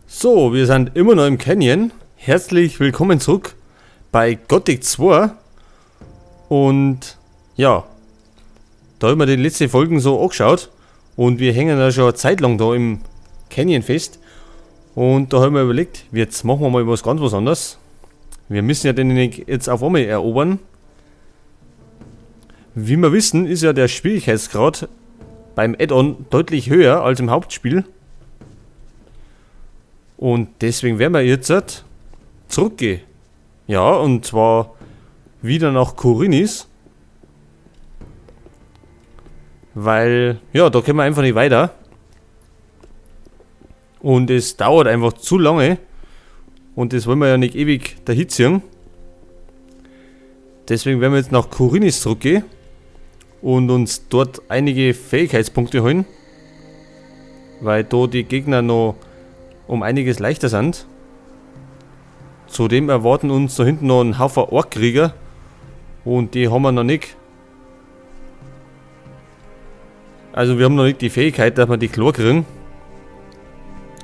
So, wir sind immer noch im Canyon. Herzlich willkommen zurück bei Gothic 2. Und ja, da haben wir die letzten Folgen so angeschaut. Und wir hängen ja schon eine Zeit lang da im Canyon fest. Und da haben wir überlegt, jetzt machen wir mal was ganz was anderes. Wir müssen ja den jetzt auf einmal erobern. Wie wir wissen, ist ja der Schwierigkeitsgrad beim Add-on deutlich höher als im Hauptspiel. Und deswegen werden wir jetzt zurückgehen. Ja, und zwar wieder nach Khorinis. Weil, ja, da können wir einfach nicht weiter. Und es dauert einfach zu lange. Und das wollen wir ja nicht ewig dahin. Deswegen werden wir jetzt nach Khorinis zurückgehen. Und uns dort einige Fähigkeitspunkte holen. Weil da die Gegner noch um einiges leichter sind. Zudem erwarten uns da hinten noch ein Haufen Orkkrieger. Und die haben wir noch nicht. Also wir haben noch nicht die Fähigkeit, dass wir die klar kriegen.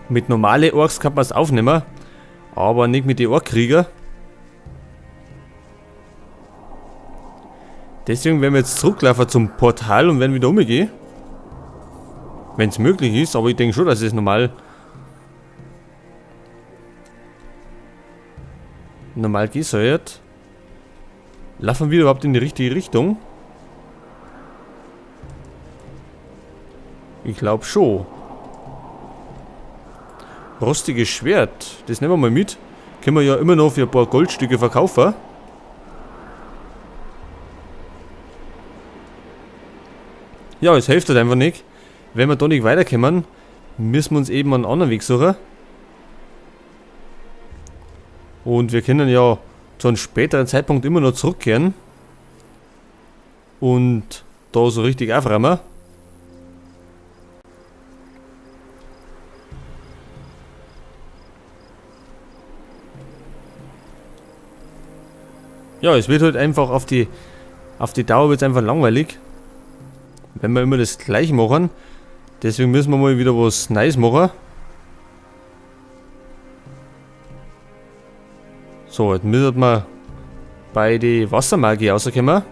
Mit normalen Orks kann man es aufnehmen. Aber nicht mit den Orkkrieger. Deswegen werden wir jetzt zurücklaufen zum Portal und werden wieder umgehen. Wenn es möglich ist, aber ich denke schon, dass es normal gehen soll. Laufen wir überhaupt in die richtige Richtung? Ich glaube schon. Rostiges Schwert, das nehmen wir mal mit. Können wir ja immer noch für ein paar Goldstücke verkaufen. Ja, es hilft halt einfach nicht. Wenn wir da nicht weiterkommen, müssen wir uns eben einen anderen Weg suchen. Und wir können ja zu einem späteren Zeitpunkt immer noch zurückkehren. Und da so richtig aufräumen. Ja, es wird halt einfach auf die Dauer wird es einfach langweilig. Wenn wir immer das gleiche machen. Deswegen müssen wir mal wieder was Neues machen. So, jetzt müssen wir bei die Wassermagie rauskommen.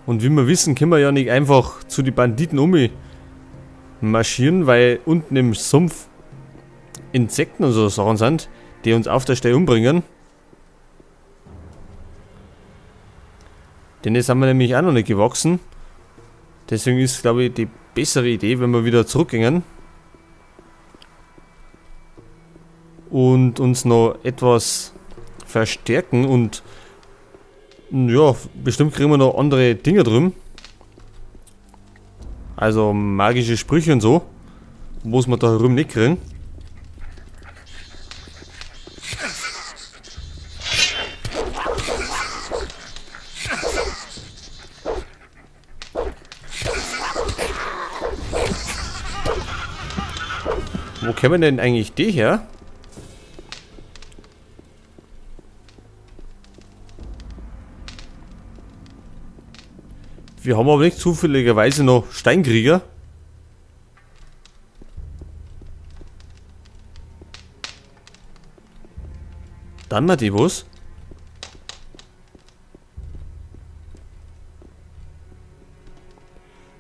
Und wie wir wissen, können wir ja nicht einfach zu den Banditen marschieren, weil unten im Sumpf Insekten und so Sachen sind, die uns auf der Stelle umbringen. Denn das haben wir nämlich auch noch nicht gewachsen. Deswegen ist, glaube ich, die bessere Idee, wenn wir wieder zurückgehen. Und uns noch etwas verstärken und ja, bestimmt kriegen wir noch andere Dinge drüben. Also magische Sprüche und so. Muss man da drüben nicht kriegen. Wo kämen denn eigentlich die her? Wir haben aber nicht zufälligerweise noch Steinkrieger. Dann mal die was.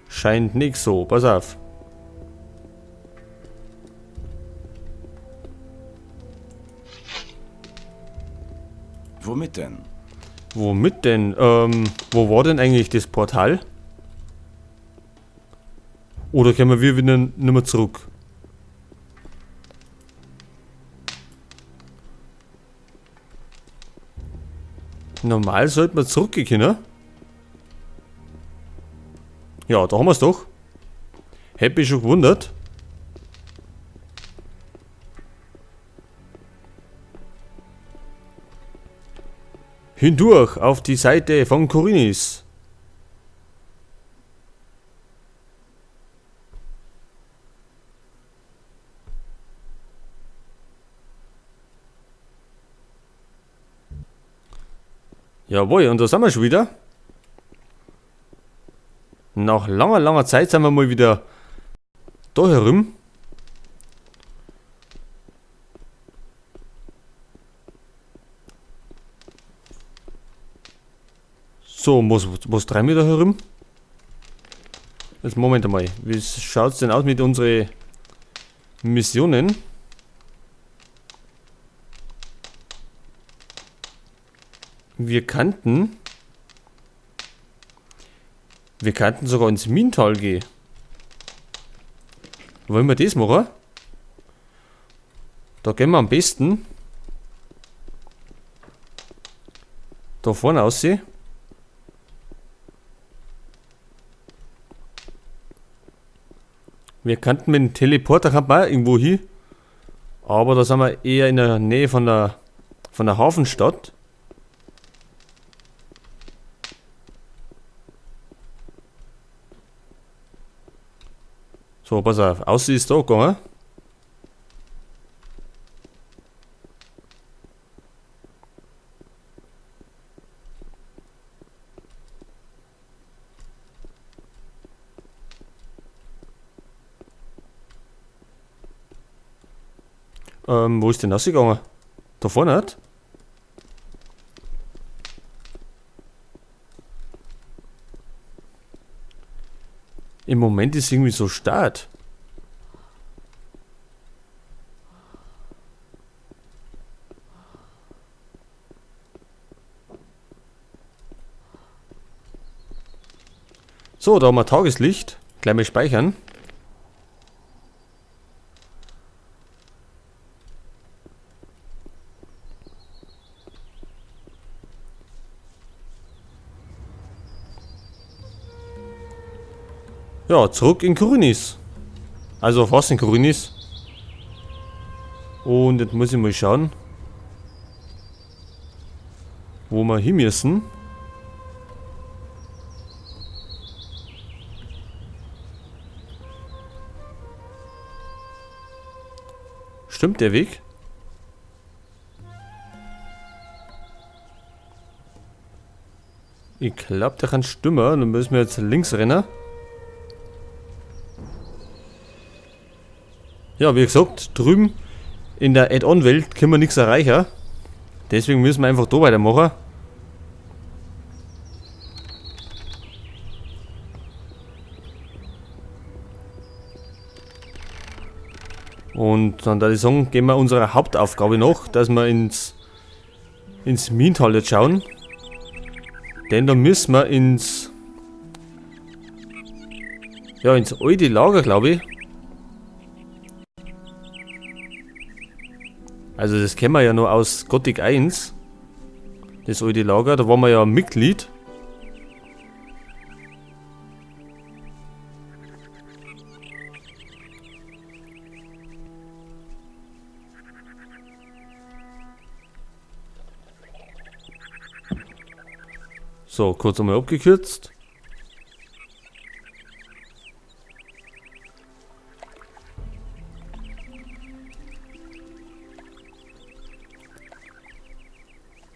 Scheint nicht so, pass auf. Womit denn? Womit denn? Wo war denn eigentlich das Portal? Oder können wir wieder nicht mehr zurück? Normal sollten wir zurückgehen können. Ja, da haben wir es doch. Hätte mich schon gewundert. Hindurch auf die Seite von Khorinis. Jawohl, und da sind wir schon wieder. nach langer, langer Zeit sind wir mal wieder da herum. So, was treiben wir da herum? Jetzt Moment einmal. Wie schaut es denn aus mit unseren Missionen? Wir kannten sogar ins Minental gehen. Wollen wir das machen? Da gehen wir am besten da vorne aussehen. Wir kannten mit dem Teleporter kann man auch irgendwo hin. Aber da sind wir eher in der Nähe von der Hafenstadt. So, pass auf, aussehen ist da gegangen. Wo ist denn rausgegangen? Da vorne nicht? Im Moment ist irgendwie so stark. So, da haben wir Tageslicht. Gleich mal speichern. Ja, zurück in Korinnis. Also fast in Korinnis. Und jetzt muss ich mal schauen, wo wir hin müssen. Stimmt der Weg? Ich glaube, der kann stimmen. Dann müssen wir jetzt links rennen. Ja, wie gesagt, drüben in der Add-on-Welt können wir nichts erreichen. Deswegen müssen wir einfach da weitermachen. Und dann würde ich sagen, gehen wir unserer Hauptaufgabe nach, dass wir ins Minental jetzt schauen. Denn da müssen wir ins alte Lager, glaube ich. Also das kennen wir ja noch aus Gothic 1. Das alte Lager, da waren wir ja Mitglied. So, kurz einmal abgekürzt.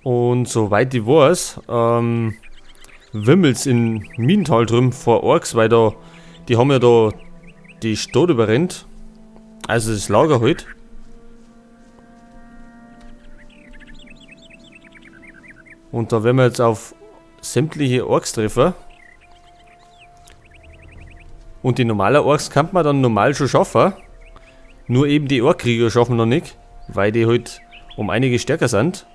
Und soweit ich weiß, wimmelt's in Minental drüben vor Orks, weil die haben ja da die Stadt überrennt. Also das Lager halt. Und da werden wir jetzt auf sämtliche Orks treffen. Und die normalen Orks kann man dann normal schon schaffen. Nur eben die Orkkrieger schaffen noch nicht, weil die halt um einige stärker sind.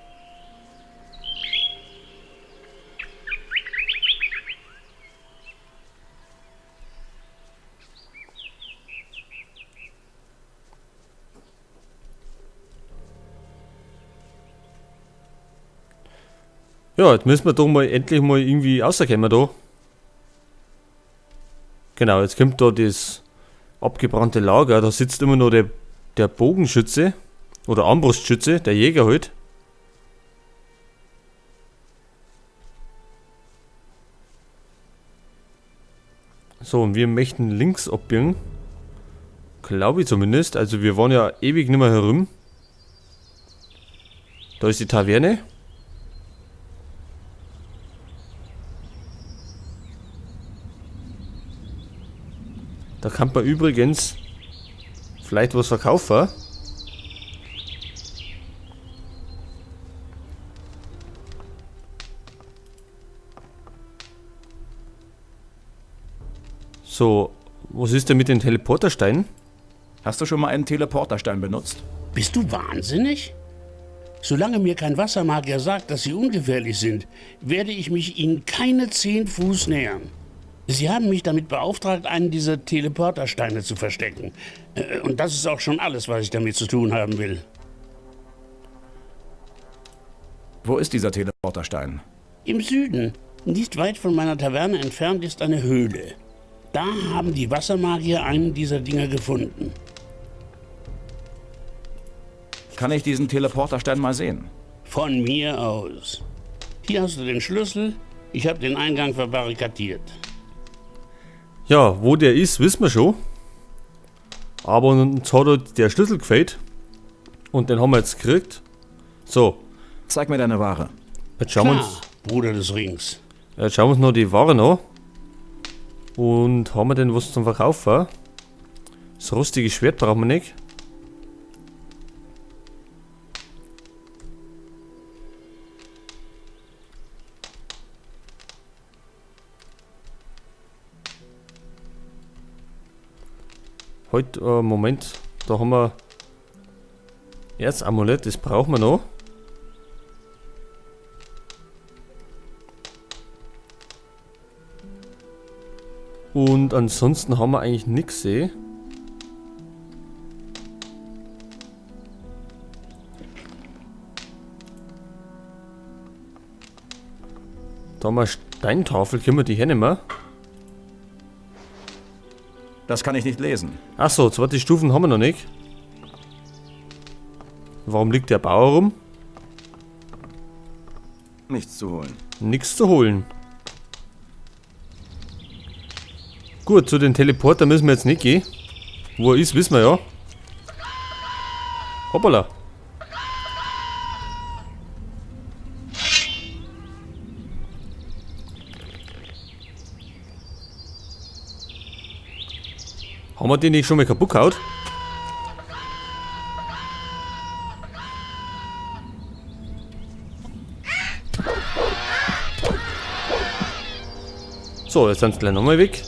Ja, jetzt müssen wir doch mal endlich mal irgendwie rauskommen da. Genau, jetzt kommt da das abgebrannte Lager. Da sitzt immer noch der Bogenschütze. Oder Armbrustschütze, der Jäger halt. So, und wir möchten links abbiegen. Glaube ich zumindest. Also wir waren ja ewig nicht mehr herum. Da ist die Taverne. Da kann man übrigens vielleicht was verkaufen. So, was ist denn mit den Teleportersteinen? Hast du schon mal einen Teleporterstein benutzt? Bist du wahnsinnig? Solange mir kein Wassermagier sagt, dass sie ungefährlich sind, werde ich mich ihnen keine 10 Fuß nähern. Sie haben mich damit beauftragt, einen dieser Teleportersteine zu verstecken. Und das ist auch schon alles, was ich damit zu tun haben will. Wo ist dieser Teleporterstein? Im Süden, nicht weit von meiner Taverne entfernt, ist eine Höhle. Da haben die Wassermagier einen dieser Dinger gefunden. Kann ich diesen Teleporterstein mal sehen? Von mir aus. Hier hast du den Schlüssel. Ich habe den Eingang verbarrikadiert. Ja, wo der ist, wissen wir schon. Aber uns hat halt der Schlüssel gefehlt. Und den haben wir jetzt gekriegt. So, Zeig mir deine Ware. jetzt schauen wir Klar, uns, Bruder des Rings. jetzt schauen wir uns noch die Ware an. Und haben wir denn was zum Verkaufen? Das rustige Schwert brauchen wir nicht. Heute, Moment, da haben wir Erzamulett, das brauchen wir noch. Und ansonsten haben wir eigentlich nichts, eh. Da haben wir Steintafel, können wir die hernehmen? Das kann ich nicht lesen. Achso, zweite Stufen haben wir noch nicht. Warum liegt der Bauer rum? Nichts zu holen. Nichts zu holen. Gut, zu den Teleporter müssen wir jetzt nicht gehen. Wo er ist, wissen wir ja. Hoppala. Haben wir den nicht schon mal kaputt gehauen? So, jetzt sind sie gleich nochmal weg.